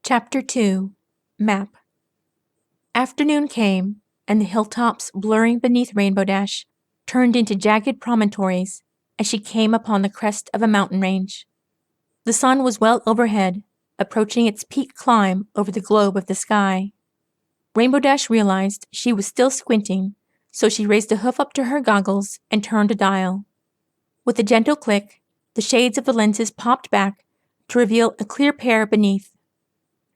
Chapter 2 Map Afternoon came, and the hilltops blurring beneath Rainbow Dash turned into jagged promontories as she came upon the crest of a mountain range. The sun was well overhead, approaching its peak climb over the globe of the sky. Rainbow Dash realized she was still squinting, so she raised a hoof up to her goggles and turned a dial. With a gentle click, the shades of the lenses popped back to reveal a clear pair beneath.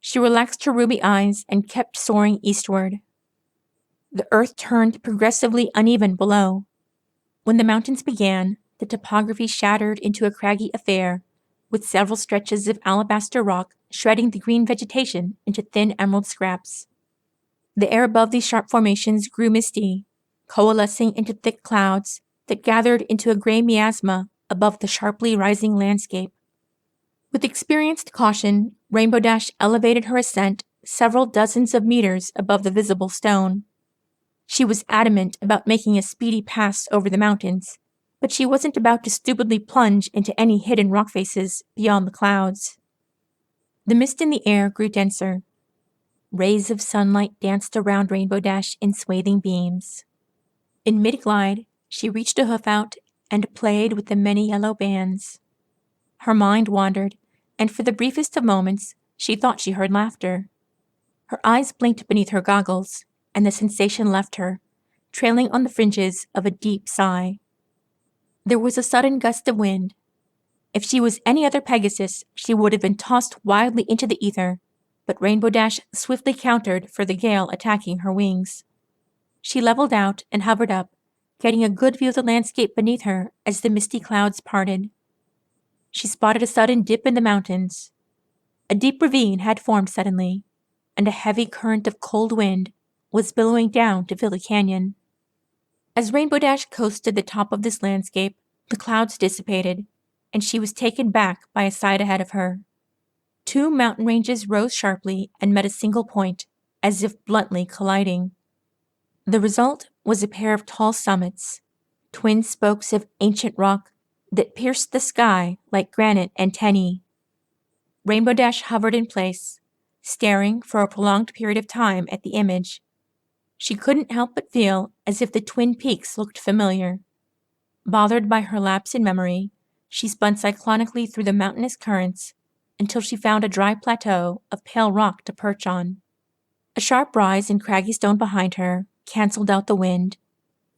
She relaxed her ruby eyes and kept soaring eastward. The earth turned progressively uneven below. When the mountains began, the topography shattered into a craggy affair, with several stretches of alabaster rock shredding the green vegetation into thin emerald scraps. The air above these sharp formations grew misty, coalescing into thick clouds that gathered into a gray miasma above the sharply rising landscape. With experienced caution, Rainbow Dash elevated her ascent several dozens of meters above the visible stone. She was adamant about making a speedy pass over the mountains, but she wasn't about to stupidly plunge into any hidden rock faces beyond the clouds. The mist in the air grew denser. Rays of sunlight danced around Rainbow Dash in swathing beams. In mid-glide, she reached a hoof out and played with the many yellow bands. Her mind wandered, and for the briefest of moments, she thought she heard laughter. Her eyes blinked beneath her goggles, and the sensation left her, trailing on the fringes of a deep sigh. There was a sudden gust of wind. If she was any other Pegasus, she would have been tossed wildly into the ether, but Rainbow Dash swiftly countered for the gale attacking her wings. She leveled out and hovered up, getting a good view of the landscape beneath her as the misty clouds parted. She spotted a sudden dip in the mountains. A deep ravine had formed suddenly, and a heavy current of cold wind was billowing down to fill the canyon. As Rainbow Dash coasted the top of this landscape, the clouds dissipated, and she was taken back by a sight ahead of her. Two mountain ranges rose sharply and met a single point, as if bluntly colliding. The result was a pair of tall summits, twin spokes of ancient rock that pierced the sky like granite antennae. Rainbow Dash hovered in place, staring for a prolonged period of time at the image. She couldn't help but feel as if the twin peaks looked familiar. Bothered by her lapse in memory, she spun cyclonically through the mountainous currents until she found a dry plateau of pale rock to perch on. A sharp rise in craggy stone behind her canceled out the wind,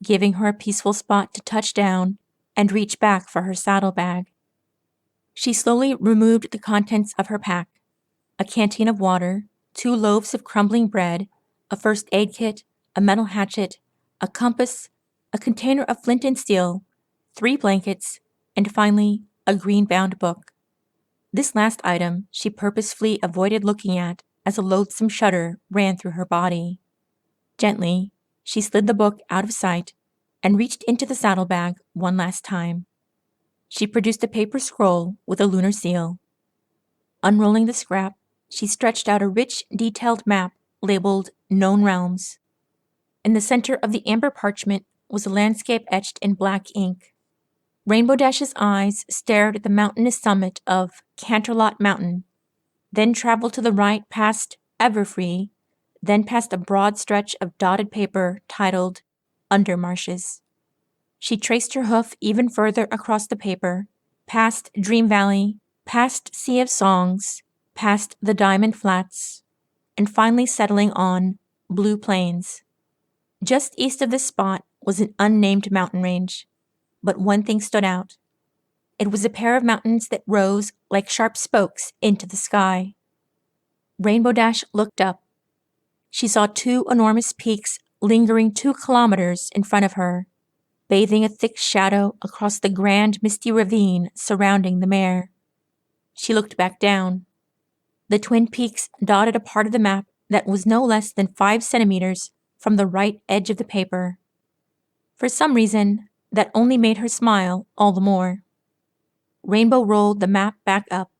giving her a peaceful spot to touch down and reach back for her saddlebag. She slowly removed the contents of her pack: a canteen of water, 2 loaves of crumbling bread, a first aid kit, a metal hatchet, a compass, a container of flint and steel, 3 blankets, and finally, a green-bound book. This last item she purposefully avoided looking at as a loathsome shudder ran through her body. Gently, she slid the book out of sight and reached into the saddlebag one last time. She produced a paper scroll with a lunar seal. Unrolling the scrap, she stretched out a rich, detailed map labeled Known Realms. In the center of the amber parchment was a landscape etched in black ink. Rainbow Dash's eyes stared at the mountainous summit of Canterlot Mountain, then traveled to the right past Everfree, then past a broad stretch of dotted paper titled Undermarshes. She traced her hoof even further across the paper, past Dream Valley, past Sea of Songs, past the Diamond Flats, and finally settling on Blue Plains. Just east of this spot was an unnamed mountain range, but one thing stood out. It was a pair of mountains that rose like sharp spokes into the sky. Rainbow Dash looked up. She saw 2 enormous peaks lingering 2 kilometers in front of her, bathing a thick shadow across the grand misty ravine surrounding the mare. She looked back down. The twin peaks dotted a part of the map that was no less than 5 centimeters from the right edge of the paper. For some reason, that only made her smile all the more. Rainbow rolled the map back up.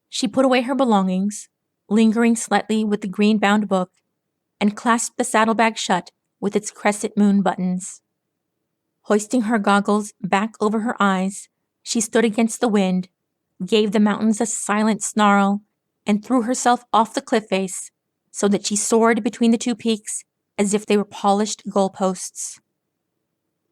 She put away her belongings, lingering slightly with the green-bound book, and clasped the saddlebag shut with its crescent moon buttons. Hoisting her goggles back over her eyes, she stood against the wind, gave the mountains a silent snarl, and threw herself off the cliff face so that she soared between the two peaks as if they were polished goalposts.